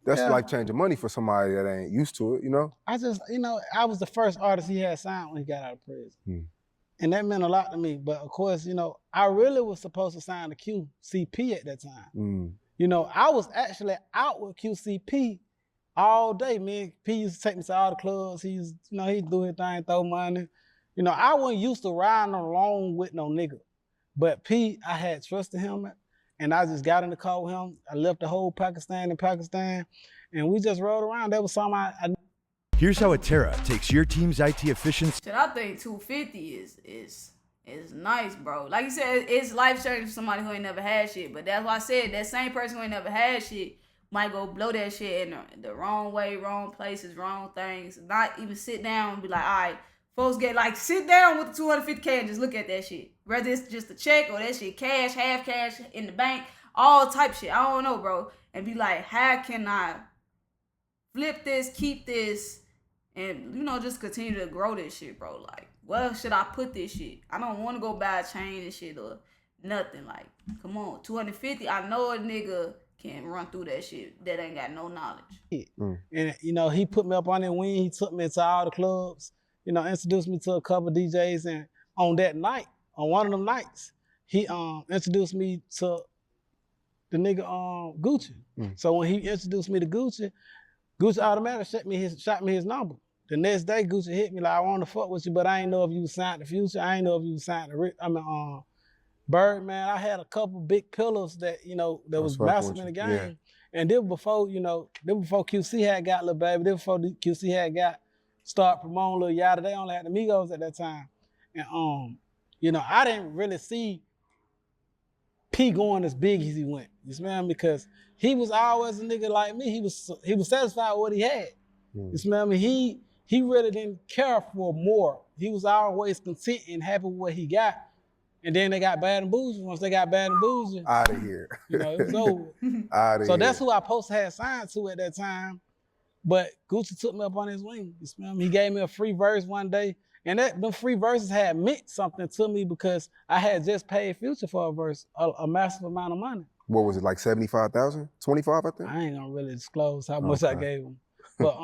That's like changing money for somebody that ain't used to it, you know? I just, you know, I was the first artist he had signed when he got out of prison. And that meant a lot to me. But of course, you know, I really was supposed to sign the QCP at that time. You know, I was actually out with QCP all day. Me and P used to take me to all the clubs. He used, you know, he'd do his thing, throw money. You know, I wasn't used to riding alone with no nigga. But P, I had trusted him. And I just got in the car with him. I left the whole Pakistan in Pakistan, and we just rode around. That was something I Here's how Atera takes your team's IT efficiency. Shit, I think 250 is nice, bro. Like you said, it's life changing for somebody who ain't never had shit. But that's why I said that same person who ain't never had shit might go blow that shit in the wrong way, wrong places, wrong things. Not even sit down and be like, all right, folks get like, sit down with the 250K and just look at that shit. Whether it's just a check or that shit cash, half cash in the bank, all type shit. I don't know, bro. And be like, how can I flip this, keep this, and, you know, just continue to grow this shit, bro? Like, where should I put this shit? I don't want to go buy a chain and shit or nothing. Like, come on, 250. I know a nigga can run through that shit that ain't got no knowledge. And, you know, he put me up on that wing. He took me to all the clubs, you know, introduced me to a couple of DJs. And on that night, on one of them nights, he introduced me to the nigga Gucci. So when he introduced me to Gucci automatically shot me his number. The next day, Gucci hit me like, I want to fuck with you, but I ain't know if you signed the Future. I ain't know if you signed the Birdman. I had a couple big pillars that, you know, that was massive in the game. Yeah. And then before, you know, before QC had got Lil Baby, then before QC had got start promoting Lil Yachty, they only had the Migos at that time. And you know, I didn't really see P going as big as he went. You smell me? Because he was always a nigga like me. He was satisfied with what he had. You smell me? He really didn't care for more. He was always content and happy with what he got. And then they got Bad and Bougie. Once they got Bad and Bougie, out of here. You know, it was over. Out of so here. that's who I supposed to have signed to at that time. But Gucci took me up on his wing. You smell me? He gave me a free verse one day. And them free verses had meant something to me because I had just paid Future for a verse, a massive amount of money. What was it, like 75,000? 25, I think? I ain't gonna really disclose how much I gave him. But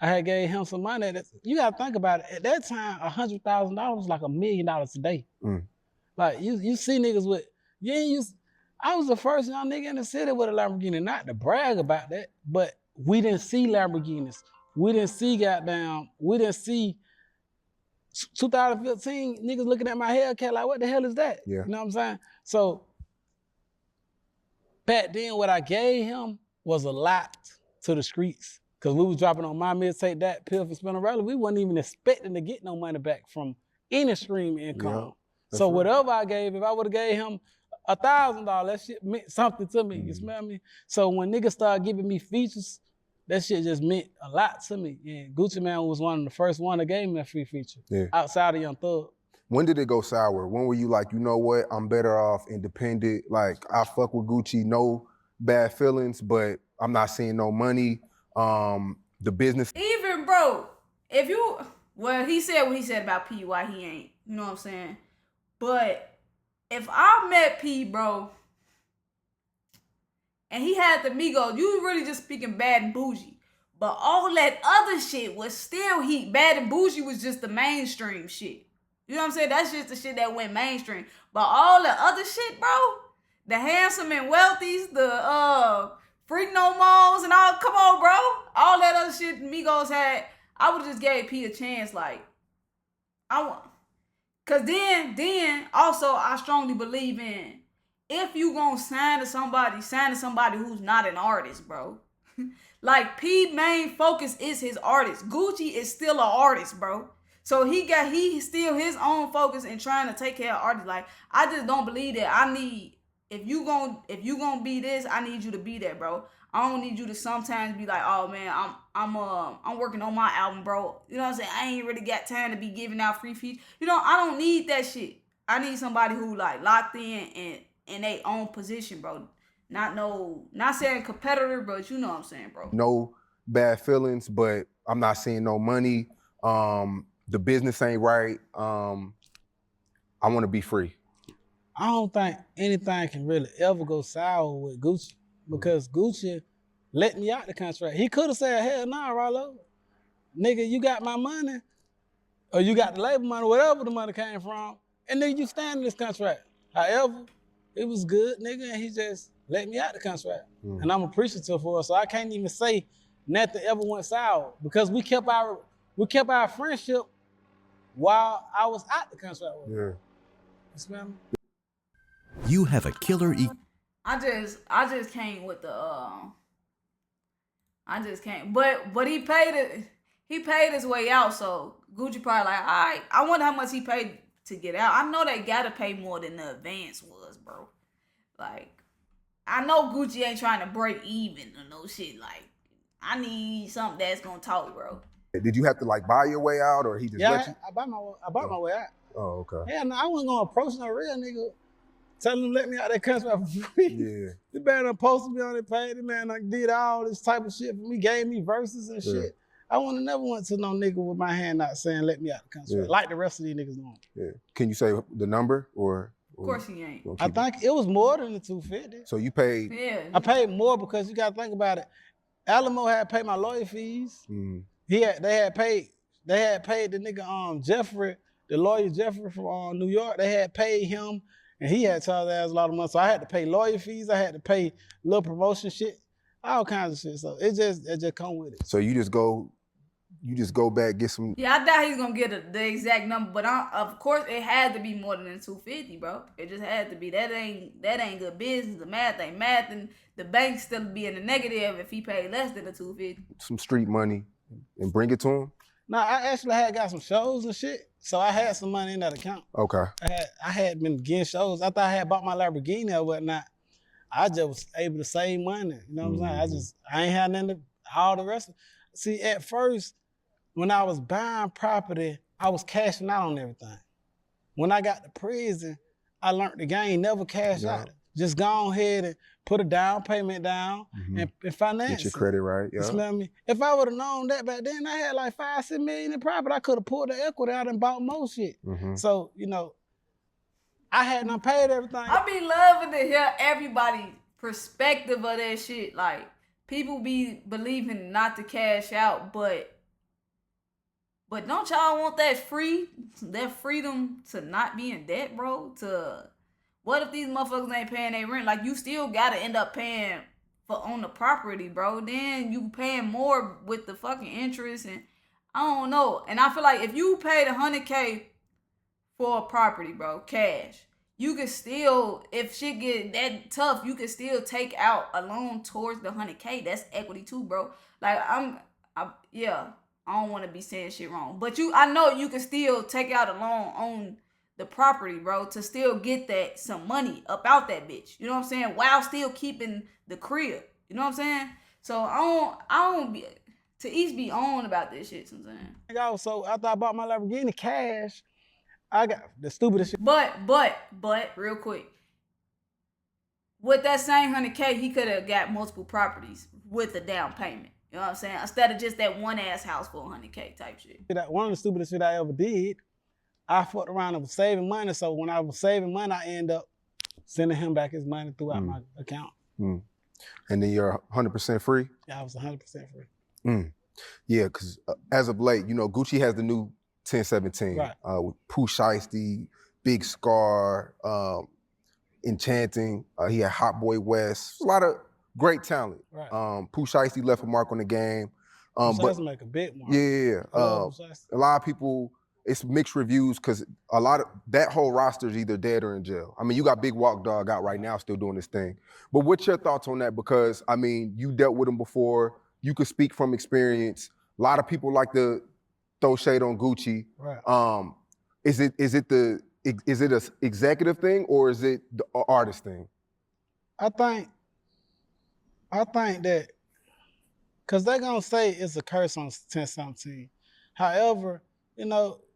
I had gave him some money. You gotta think about it. At that time, $100,000 was like $1 million today. Like you see niggas with, I was the first young nigga in the city with a Lamborghini, not to brag about that, but we didn't see Lamborghinis. We didn't see 2015 niggas looking at my Hellcat like, what the hell is that? Yeah. You know what I'm saying? So back then, what I gave him was a lot to the streets. Cause we was dropping on my mixtape, that Pill for Spinner Ralo. We wasn't even expecting to get no money back from any stream income. So whatever I gave, if I would have gave him $1,000, that shit meant something to me. You smell me? So when niggas started giving me features, that shit just meant a lot to me. And Gucci Mane was one of the first one that gave me a free feature outside of Young Thug. When did it go sour? When were you like, you know what, I'm better off independent. Like, I fuck with Gucci, no bad feelings, but I'm not seeing no money. The business. Even, bro, he said what he said about P, why he ain't, you know what I'm saying? But if I met P, bro, and he had the Migos, you really just speaking Bad and Bougie. But all that other shit was still heat. Bad and Bougie was just the mainstream shit. You know what I'm saying? That's just the shit that went mainstream. But all the other shit, bro, the Handsome and Wealthies, the Freak No Mo's and all, come on, bro. All that other shit Migos had, I would have just gave P a chance. Like, cause then also I strongly believe in, if you gonna sign to somebody who's not an artist, bro. Like, P main focus is his artist. Gucci is still an artist, bro. So he still his own focus in trying to take care of artists. Like, I just don't believe that if you gonna be this, I need you to be that, bro. I don't need you to sometimes be like, oh man, I'm working on my album, bro. You know what I'm saying? I ain't really got time to be giving out free features. You know, I don't need that shit. I need somebody who like locked in their own position, bro. Not saying competitor, but you know what I'm saying, bro. No bad feelings, but I'm not seeing no money. The business ain't right. I want to be free. I don't think anything can really ever go sour with Gucci because Gucci let me out the contract. He could have said, hell nah, Ralo. Nigga, you got my money or you got the label money, whatever the money came from, and nigga, you stand in this contract. However, it was good, nigga, and he just let me out the contract. And I'm appreciative for it, so I can't even say nothing ever went sour because we kept our friendship while I was out the contract with him. Yeah. You smell me? You have a killer I just can't with the I just can't. But he paid his way out, so Gucci probably like, all right, I wonder how much he paid to get out. I know they gotta pay more than the advance was, bro. Like, I know Gucci ain't trying to break even or no shit. Like, I need something that's gonna talk, bro. Did you have to like buy your way out, or he just let you? I bought my way out. Oh, okay. Yeah, no, I wasn't gonna approach no real nigga. Tell him to let me out that contract for free. Yeah. The man done posted me on it, paid the man, like did all this type of shit for me, gave me verses and shit. I would've never went to no nigga with my hand out saying let me out the contract, like the rest of these niggas doing. Yeah. Can you say the number or Of course he ain't. I think it was more than the 250. So you paid. Yeah. I paid more because you got to think about it. Alamo had paid my lawyer fees. They had paid the nigga Jeffrey, the lawyer Jeffrey from New York. They had paid him, and he had charged us a lot of money. So I had to pay lawyer fees. I had to pay little promotion shit, all kinds of shit. So it just come with it. So you just go back, get some. Yeah, I doubt he's gonna get the exact number, but of course it had to be more than 250, bro. It just had to be. That ain't good business. The math ain't math, and the bank still be in the negative if he paid less than the 250. Some street money and bring it to him. No, I actually had got some shows and shit, so I had some money in that account. Okay. I had been getting shows. I thought I had bought my Lamborghini or whatnot. I just was able to save money. You know what I'm saying? I ain't had nothing to, all the rest. See, at first, when I was buying property, I was cashing out on everything. When I got to prison, I learned the game, never cash out. Just go ahead and put a down payment down and finance. Get your credit right. You smell me? If I would have known that back then, I had like $5-6 million in property. I could have pulled the equity out and bought more shit. So, I had not paid everything. I be loving to hear everybody's perspective of that shit. Like, people be believing not to cash out, but don't y'all want that freedom to not be in debt, bro? What if these motherfuckers ain't paying their rent? Like, you still gotta end up paying on the property, bro. Then you paying more with the fucking interest, and I don't know. And I feel like if you paid $100K for a property, bro, cash, you can still, if shit get that tough, you can still take out a loan towards the $100K. That's equity too, bro. Like, I don't want to be saying shit wrong, but I know you can still take out a loan on the property, bro, to still get some money up out that bitch. You know what I'm saying? While still keeping the crib. You know what I'm saying? So I don't be to each be on about this shit. I'm saying. So after I bought my Lamborghini cash, I got the stupidest shit. But real quick, with that same $100K, he could have got multiple properties with a down payment. You know what I'm saying? Instead of just that one ass house for $100K type shit. One of the stupidest shit I ever did, I fucked around and was saving money. So when I was saving money, I end up sending him back his money throughout my account. And then you're 100% free? Yeah, I was 100% free. Yeah, because as of late, Gucci has the new 1017 with Pooh Shiesty, Big Scar, Enchanting. He had Hot Boy West. A lot of great talent. Pooh Shiesty left a mark on the game. But make a big mark. Yeah. A lot of people, it's mixed reviews because a lot of that whole roster is either dead or in jail. I mean, you got Big Walk Dog out right now still doing this thing. But what's your thoughts on that? Because, I mean, you dealt with him before. You could speak from experience. A lot of people like to throw shade on Gucci. Is it an executive thing or is it the artist thing? I think that, because they're going to say it's a curse on 1017. However,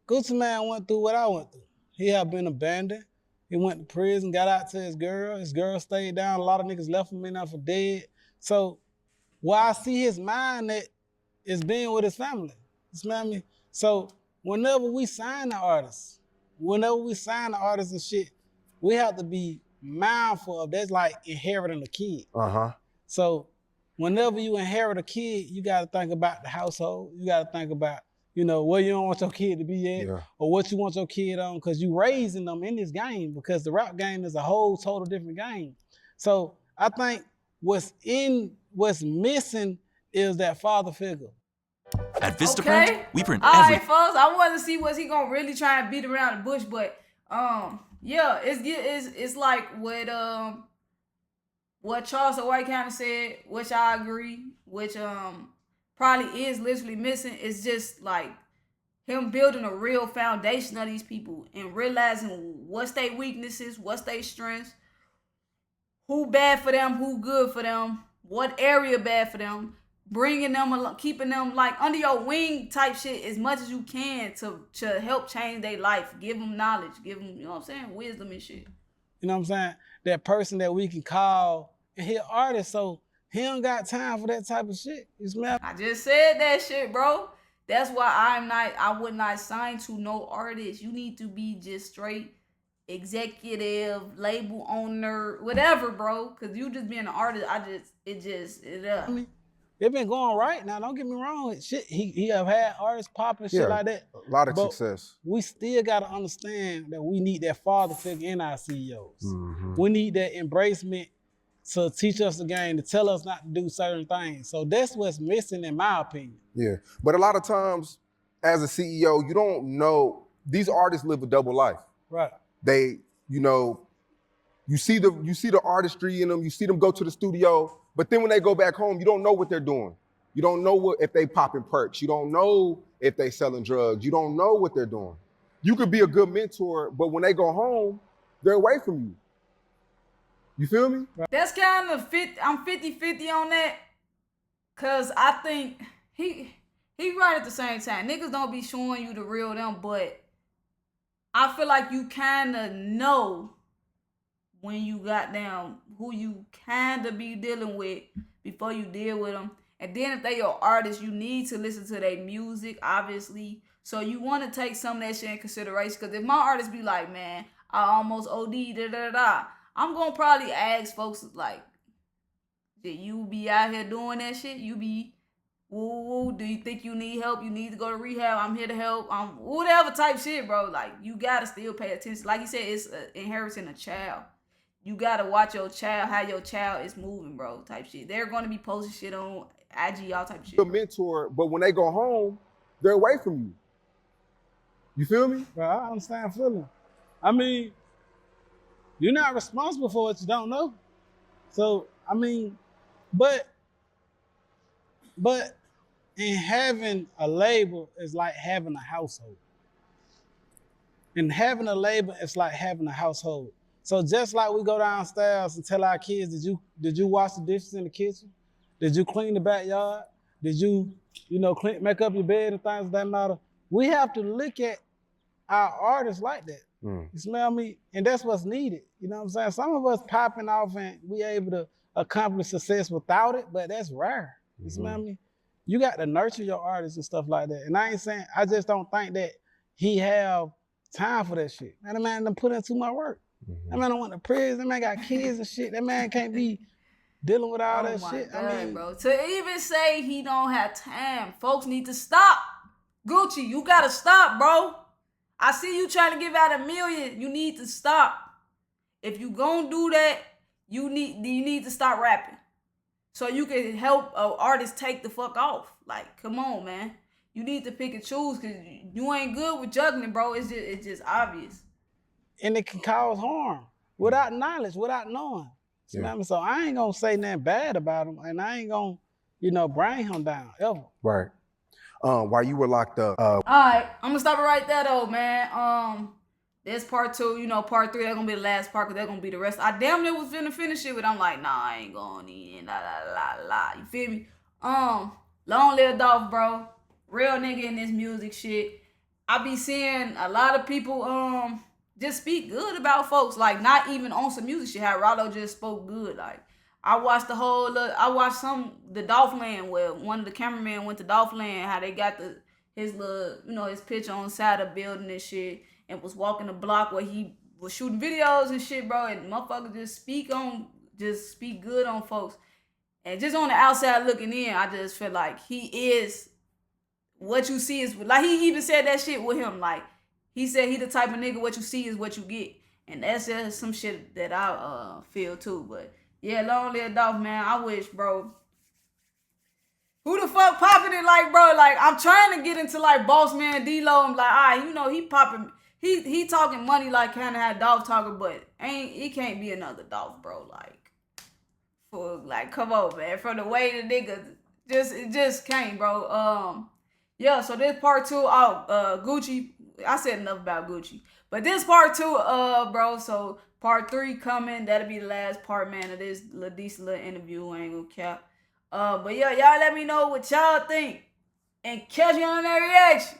Gucci Man went through what I went through. He had been abandoned. He went to prison, got out to his girl. His girl stayed down. A lot of niggas left him in there for dead. So where I see his mind at is being with his family. You smell me? So whenever we sign the artists and shit, we have to be mindful of that's like inheriting a kid. So whenever you inherit a kid, you got to think about the household. You got to think about, where you don't want your kid to be at or what you want your kid on, because you raising them in this game, because the rap game is a whole total different game. So I think what's missing is that father figure. At Vistaprint, we print All right, folks. I want to see was he gonna really try and beat around the bush, but yeah, it's like what Charles White kind of said, which I agree, which probably is literally missing. It's just like him building a real foundation of these people and realizing what's their weaknesses, what's their strengths, who bad for them, who good for them, what area bad for them, bringing them along, keeping them like under your wing type shit as much as you can to help change their life, give them knowledge, give them, you know what I'm saying, wisdom and shit. You know what I'm saying? That person that we can call and he an artist, so he don't got time for that type of shit. You smell? I just said that shit, bro. That's why I would not sign to no artist. You need to be just straight executive, label owner, whatever, bro. Cause you just being an artist, I mean, it been going right now. Don't get me wrong. Shit, he have had artists popping shit like that. A lot of but success. We still gotta understand that we need that father figure in our CEOs. Mm-hmm. We need that embracement to teach us the game, to tell us not to do certain things. So that's what's missing in my opinion. Yeah, but a lot of times as a CEO, you don't know, these artists live a double life. Right. They, you know, you see the artistry in them, you see them go to the studio, but then when they go back home, you don't know what they're doing. You don't know if they popping perks. You don't know if they selling drugs. You don't know what they're doing. You could be a good mentor, but when they go home, they're away from you. You feel me? That's kind of I'm 50-50 on that. Cause I think he right at the same time. Niggas don't be showing you the real them, but I feel like you kinda know when you got down who you kinda be dealing with before you deal with them. And then if they your artists, you need to listen to their music, obviously. So you want to take some of that shit in consideration. Because if my artists be like, man, I almost OD, I'm going to probably ask folks like, did you be out here doing that shit? You be, woo, do you think you need help? You need to go to rehab? I'm here to help. Whatever type shit, bro. Like, you got to still pay attention. Like you said, it's inheriting a child. You got to watch your child, how your child is moving, bro, type shit. They're going to be posting shit on IG, all type of shit. A mentor, but when they go home, they're away from you. You feel me? Bro, I understand feeling. I mean, you're not responsible for what you don't know. So, I mean, but in having a label is like having a household. And having a label is like having a household. So just like we go downstairs and tell our kids, did you wash the dishes in the kitchen? Did you clean the backyard? Did you make up your bed and things of that matter? We have to look at our artists like that. You smell me? And that's what's needed. You know what I'm saying? Some of us popping off and we able to accomplish success without it, but that's rare. You smell me? You got to nurture your artists and stuff like that. And I ain't saying, I just don't think that he have time for that shit. Man, that man done put in too much work. That man don't want to prison. That man got kids and shit. That man can't be dealing with all that shit. God, I mean, bro, to even say he don't have time, folks need to stop. Gucci, you gotta stop, bro. I see you trying to give out $1 million. You need to stop. If you gonna do that, you need to stop rapping, so you can help artists take the fuck off. Like, come on, man. You need to pick and choose, cause you ain't good with juggling, bro. It's just obvious. And it can cause harm without knowledge, without knowing. Yeah. So I ain't gonna say nothing bad about him, and I ain't gonna, bring him down ever. Right. While you were locked up. All right, I'm gonna stop it right there, though, man. This part 2, part 3, that's gonna be the last part, cause that's gonna be the rest. I damn near was finna finish it, but I'm like, nah, I ain't going in. You feel me? Long live Dolph, bro. Real nigga in this music shit. I be seeing a lot of people just speak good about folks, like not even on some music shit. How Ralo just spoke good. Like, I watched the Dolphland where one of the cameramen went to Dolphland, how they got his little, his picture on the side of the building and shit, and was walking the block where he was shooting videos and shit, bro. And motherfuckers just speak good on folks. And just on the outside looking in, I just feel like he is what you see is, like, he even said that shit with him. Like, he said he the type of nigga, what you see is what you get. And that's just some shit that I feel too. But yeah, long live Dolph, man. I wish, bro. Who the fuck popping it like, bro? Like, I'm trying to get into like Boss Man D-Lo. I'm like, all right, he popping, he talking money like kind of how Dolph talking, but it can't be another Dolph, bro. Like, come on, man. From the way the nigga it just can't, bro. Yeah, so this part 2, Gucci. I said enough about Gucci. But this part 2, bro, so part 3 coming. That'll be the last part, man, of this decent little interview. I ain't gonna cap. But yeah, y'all let me know what y'all think. And catch you on that reaction.